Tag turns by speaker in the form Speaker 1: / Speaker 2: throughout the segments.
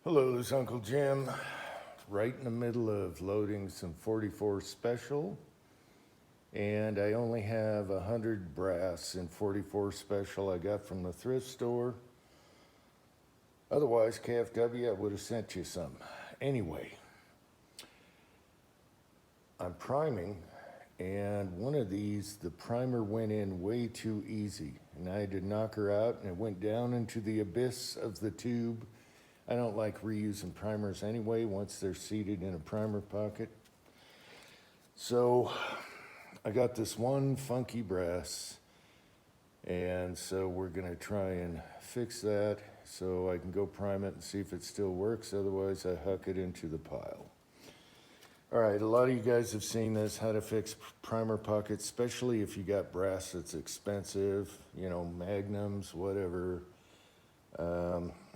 Speaker 1: Hello, this is Uncle Jim, right in the middle of loading some 44 Special, and I only have 100 brass in 44 Special I got from the thrift store. Otherwise, KFW, I would have sent you some. Anyway, I'm priming, and one of these, the primer went in way too easy, and I had to knock her out, and it went down into the abyss of the tube. I don't like reusing primers anyway once they're seated in a primer pocket. So I got this one funky brass, and so we're gonna try and fix that so I can go prime it and see if it still works. Otherwise, I huck it into the pile. All right, a lot of you guys have seen this, how to fix primer pockets, especially if you got brass that's expensive, you know, magnums, whatever.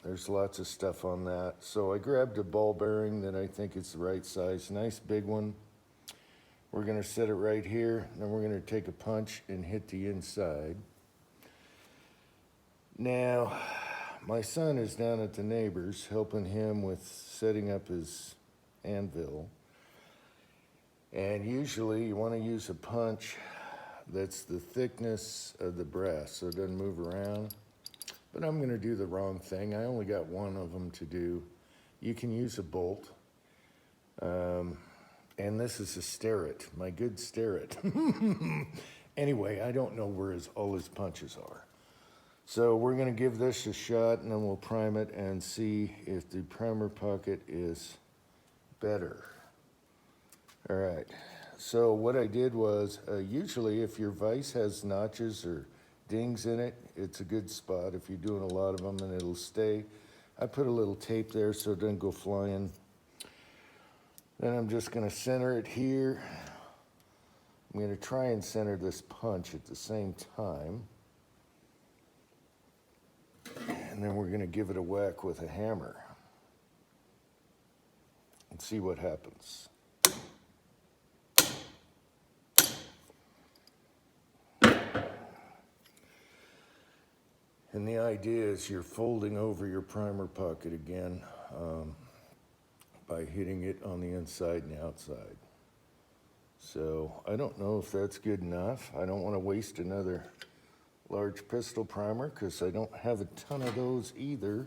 Speaker 1: There's lots of stuff on that. So I grabbed a ball bearing that I think is the right size, nice big one. We're gonna set it right here, and then we're gonna take a punch and hit the inside. Now, my son is down at the neighbor's helping him with setting up his anvil. And usually you wanna use a punch that's the thickness of the brass so it doesn't move around. But I'm gonna do the wrong thing. I only got one of them to do. You can use a bolt. And this is a Starrett, my good Starrett. Anyway, I don't know where all his punches are. So we're gonna give this a shot, and then we'll prime it and see if the primer pocket is better. All right, so what I did was, usually if your vise has notches or dings in it, it's a good spot if you're doing a lot of them, and it'll stay. I put a little tape there so it doesn't go flying. Then I'm just gonna center it here. I'm gonna try and center this punch at the same time. And then we're gonna give it a whack with a hammer and see what happens. And the idea is you're folding over your primer pocket again by hitting it on the inside and outside. So I don't know if that's good enough. I don't want to waste another large pistol primer because I don't have a ton of those either.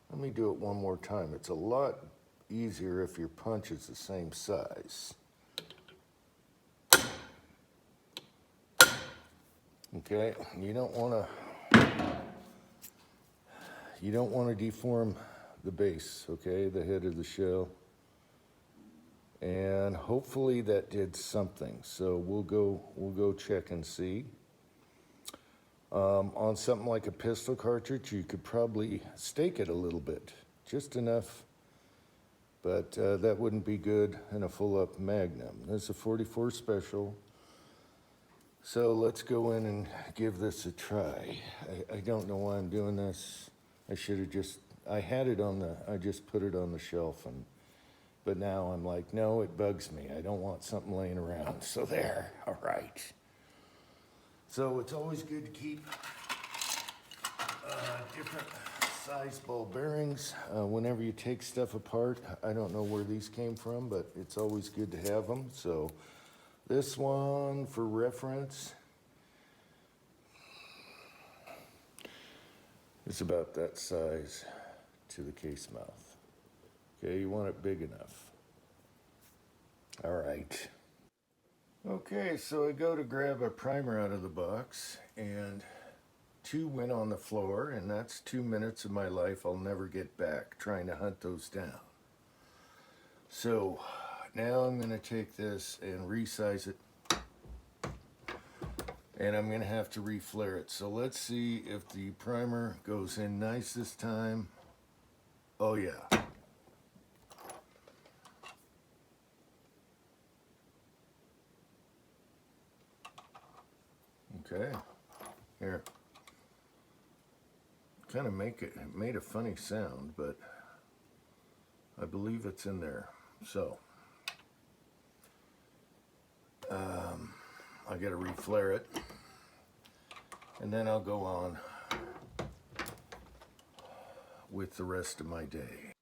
Speaker 1: Let me do it one more time. It's a lot easier if your punch is the same size. Okay, you don't want to deform the base, okay, the head of the shell. And hopefully that did something. So we'll go check and see. On something like a pistol cartridge, you could probably stake it a little bit, just enough, but that wouldn't be good in a full-up Magnum. This is a 44 Special. So let's go in and give this a try. I don't know why I'm doing this. I should have I just put it on the shelf, but now I'm like, no, it bugs me. I don't want something laying around. So there, all right. So it's always good to keep different size ball bearings whenever you take stuff apart. I don't know where these came from, but it's always good to have them. So this one, for reference, is about that size to the case mouth. Okay, you want it big enough. All right. Okay, so I go to grab a primer out of the box, and 2 went on the floor, and that's 2 minutes of my life I'll never get back trying to hunt those down. So now I'm gonna take this and resize it, and I'm gonna have to reflare it. So let's see if the primer goes in nice this time. Oh yeah. Okay, here. Kind of made a funny sound, but I believe it's in there. So I gotta reflare it, and then I'll go on with the rest of my day.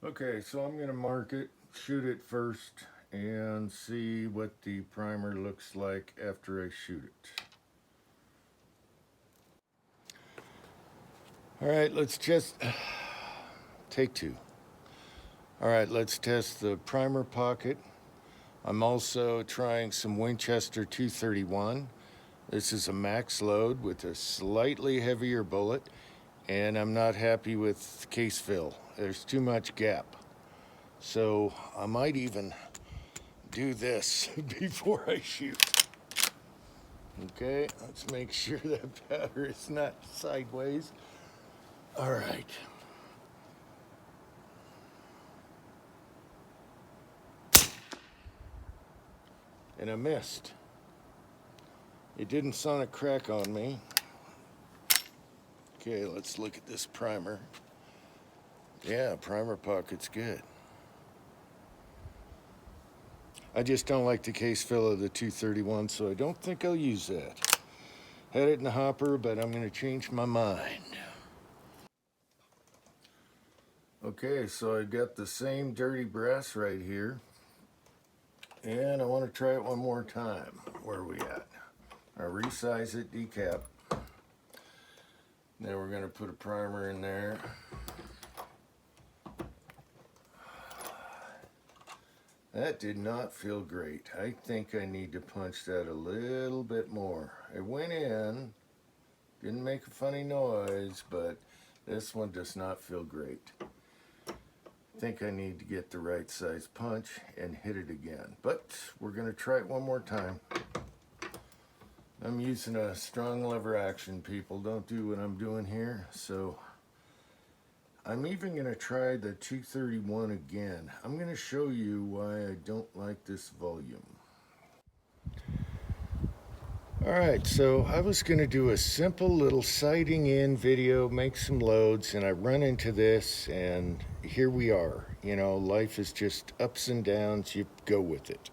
Speaker 1: Okay, so I'm gonna mark it, shoot it first, and see what the primer looks like after I shoot it. All right, let's just take two. All right, let's test the primer pocket. I'm also trying some Winchester 231. This is a max load with a slightly heavier bullet, and I'm not happy with case fill. There's too much gap. So I might even do this before I shoot. Okay, let's make sure that powder is not sideways. All right. And I missed. It didn't sonic crack on me. Okay, let's look at this primer. Yeah, primer pocket's good. I just don't like the case fill of the 231, so I don't think I'll use that. Had it in the hopper, but I'm gonna change my mind. Okay, so I got the same dirty brass right here. And I want to try it one more time. Where are we at? I resize it, decap. Then we're going to put a primer in there. That did not feel great. I think I need to punch that a little bit more. It went in, didn't make a funny noise, but this one does not feel great. I think I need to get the right size punch and hit it again. But we're going to try it one more time. I'm using a strong lever action, people. Don't do what I'm doing here. So I'm even going to try the 231 again. I'm going to show you why I don't like this volume. Alright, so I was going to do a simple little sighting in video, make some loads, and I run into this, and here we are. You know, life is just ups and downs, you go with it.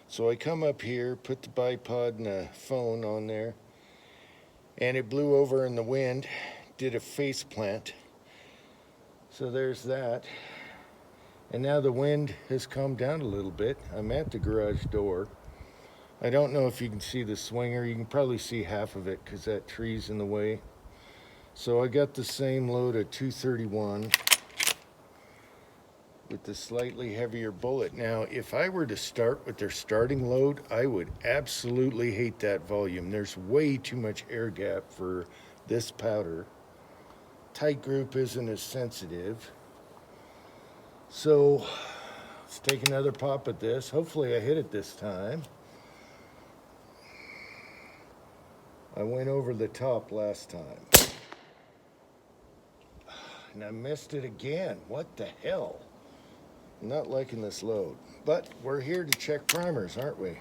Speaker 1: So I come up here, put the bipod and a phone on there, and it blew over in the wind, did a face plant. So there's that. And now the wind has calmed down a little bit. I'm at the garage door. I don't know if you can see the swinger. You can probably see half of it because that tree's in the way. So I got the same load of 231 with the slightly heavier bullet. Now, if I were to start with their starting load, I would absolutely hate that volume. There's way too much air gap for this powder. Tight group isn't as sensitive. So let's take another pop at this. Hopefully I hit it this time. I went over the top last time. And I missed it again. What the hell? I'm not liking this load. But we're here to check primers, aren't we?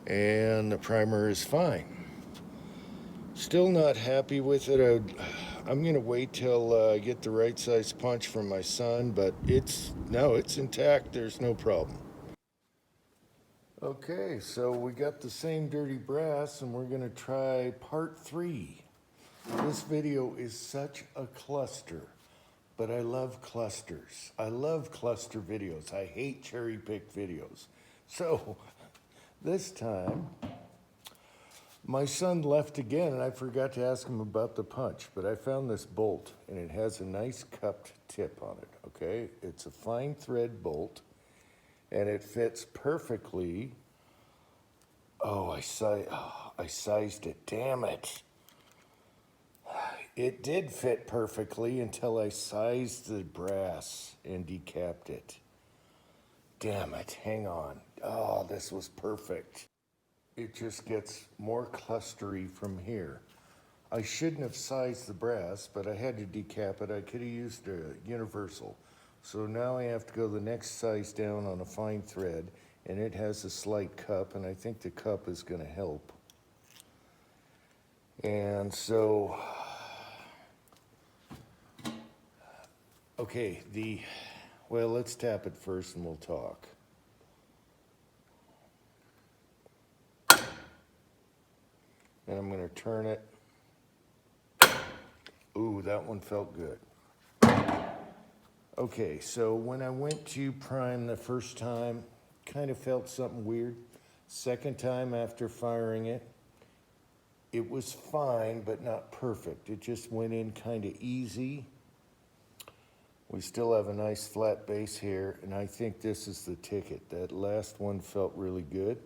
Speaker 1: And the primer is fine. Still not happy with it. I'm gonna wait till I get the right size punch from my son, but it's intact. There's no problem. Okay, so we got the same dirty brass, and we're gonna try part 3. This video is such a cluster, but I love clusters. I love cluster videos. I hate cherry pick videos. So this time, my son left again, and I forgot to ask him about the punch, but I found this bolt, and it has a nice cupped tip on it, okay? It's a fine thread bolt, and it fits perfectly. Oh, I sized it, damn it. It did fit perfectly until I sized the brass and decapped it. Damn it, hang on. Oh, this was perfect. It just gets more clustery from here. I shouldn't have sized the brass, but I had to decap it. I could have used a universal. So now I have to go the next size down on a fine thread, and it has a slight cup, and I think the cup is gonna help. And so, okay, well, let's tap it first and we'll talk. And I'm gonna turn it Ooh, that one felt good. Okay, so when I went to prime the first time, kind of felt something weird. Second time after firing it, it was fine, but not perfect. It just went in kind of easy. We still have a nice flat base here, and I think this is the ticket. That last one felt really good.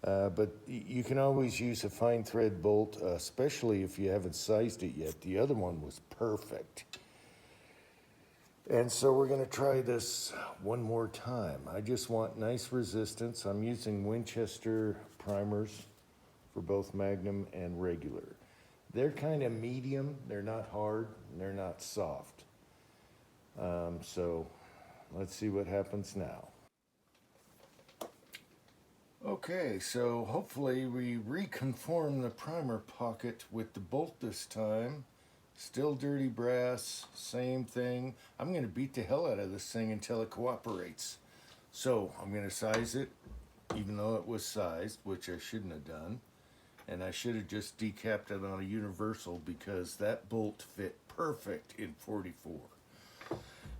Speaker 1: But you can always use a fine thread bolt, especially if you haven't sized it yet. The other one was perfect. And so we're gonna try this one more time. I just want nice resistance. I'm using Winchester primers for both Magnum and regular. They're kind of medium, they're not hard, and they're not soft. So let's see what happens now. Okay, so hopefully we reconform the primer pocket with the bolt this time. Still dirty brass, same thing. I'm gonna beat the hell out of this thing until it cooperates. So I'm gonna size it, even though it was sized, which I shouldn't have done. And I should have just decapped it on a universal because that bolt fit perfect in 44.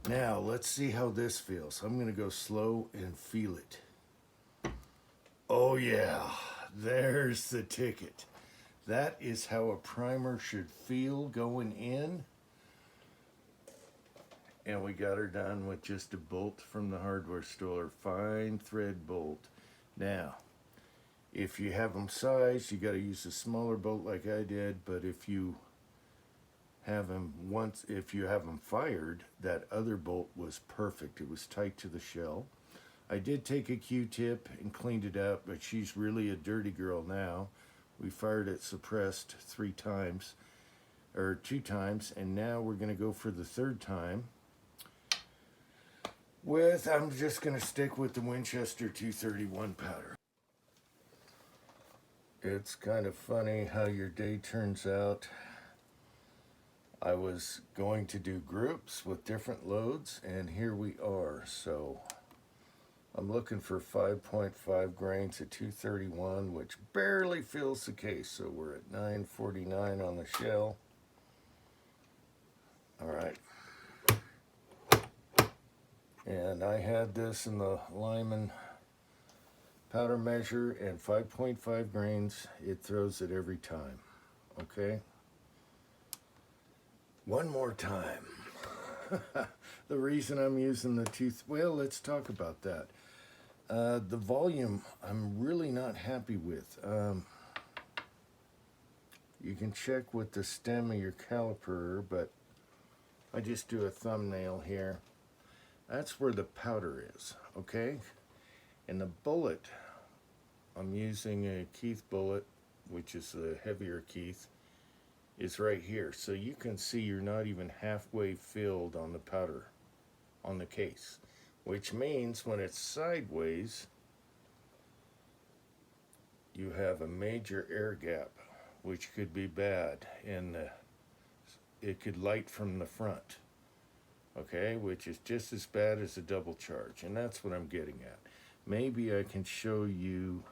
Speaker 1: Now let's see how this feels. I'm gonna go slow and feel it. Oh yeah, there's the ticket. That is how a primer should feel going in. And we got her done with just a bolt from the hardware store, fine thread bolt. Now, if you have them sized, you gotta use a smaller bolt like I did, but if you have them fired, that other bolt was perfect. It was tight to the shell. I did take a Q-tip and cleaned it up, but she's really a dirty girl now. We fired it suppressed 2 times, and now we're gonna go for the third time I'm just gonna stick with the Winchester 231 powder. It's kind of funny how your day turns out. I was going to do groups with different loads, and here we are. So I'm looking for 5.5 grains at 231, which barely fills the case. So we're at 949 on the shell. All right. And I had this in the Lyman powder measure, and 5.5 grains, it throws it every time. Okay? One more time. The reason I'm using the well, let's talk about that. The volume, I'm really not happy with. You can check with the stem of your caliper, but I just do a thumbnail here. That's where the powder is, okay? And the bullet, I'm using a Keith bullet, which is the heavier Keith, is right here. So you can see you're not even halfway filled on the powder on the case, which means when it's sideways, you have a major air gap, which could be bad, and it could light from the front, okay, which is just as bad as a double charge, and that's what I'm getting at. Maybe I can show you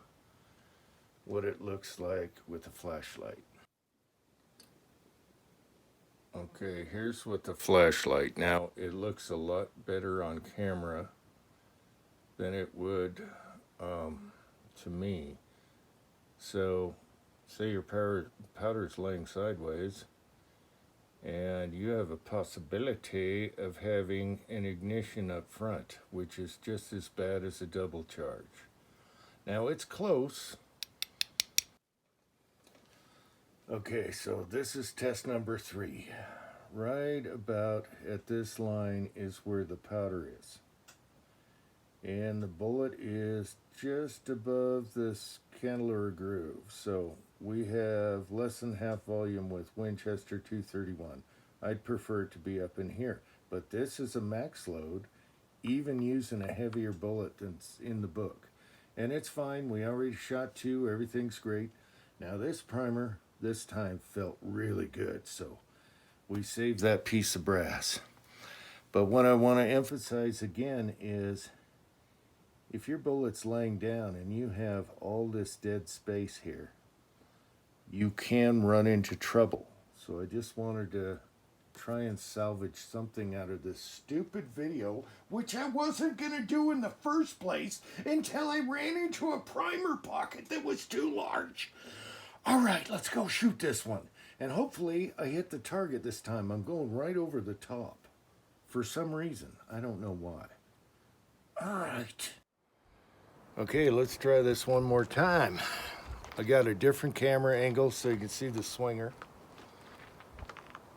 Speaker 1: what it looks like with a flashlight. Okay, here's with the flashlight. Now, it looks a lot better on camera than it would to me. So, say your powder's laying sideways, and you have a possibility of having an ignition up front, which is just as bad as a double charge. Now, it's close. Okay, so this is test number 3. Right about at this line is where the powder is. And the bullet is just above this cantilever groove. So we have less than half volume with Winchester 231. I'd prefer it to be up in here. But this is a max load, even using a heavier bullet than's in the book. And it's fine, we already shot 2, everything's great. Now this primer, this time felt really good, so we saved that piece of brass. But what I want to emphasize again is, if your bullet's laying down and you have all this dead space here, you can run into trouble. So I just wanted to try and salvage something out of this stupid video, which I wasn't going to do in the first place until I ran into a primer pocket that was too large. All right, let's go shoot this one. And hopefully I hit the target this time. I'm going right over the top. For some reason, I don't know why. All right. Okay, let's try this one more time. I got a different camera angle so you can see the swinger.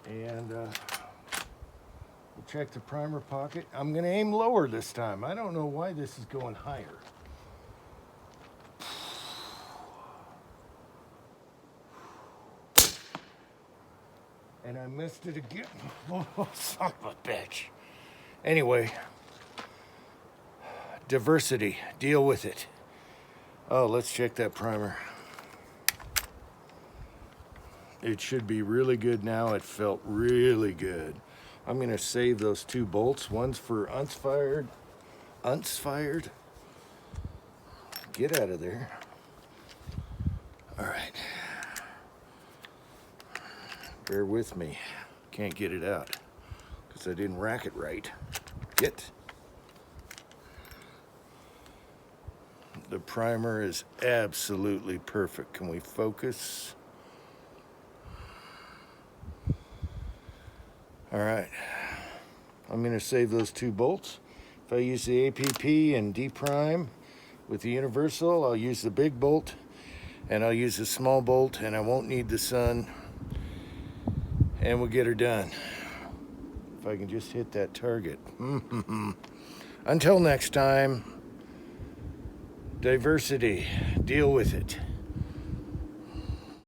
Speaker 1: And we'll check the primer pocket. I'm gonna aim lower this time. I don't know why this is going higher. And I missed it again. Oh, son of a bitch. Anyway, diversity, deal with it. Oh, let's check that primer. It should be really good now. It felt really good. I'm gonna save those 2 bolts. One's for unfired. Get out of there. All right. Bear with me. Can't get it out because I didn't rack it right. Get. The primer is absolutely perfect. Can we focus? All right. I'm going to save those 2 bolts. If I use the APP and D-prime with the universal, I'll use the big bolt and I'll use the small bolt and I won't need the sun. And we'll get her done. If I can just hit that target. Until next time, diversity, deal with it.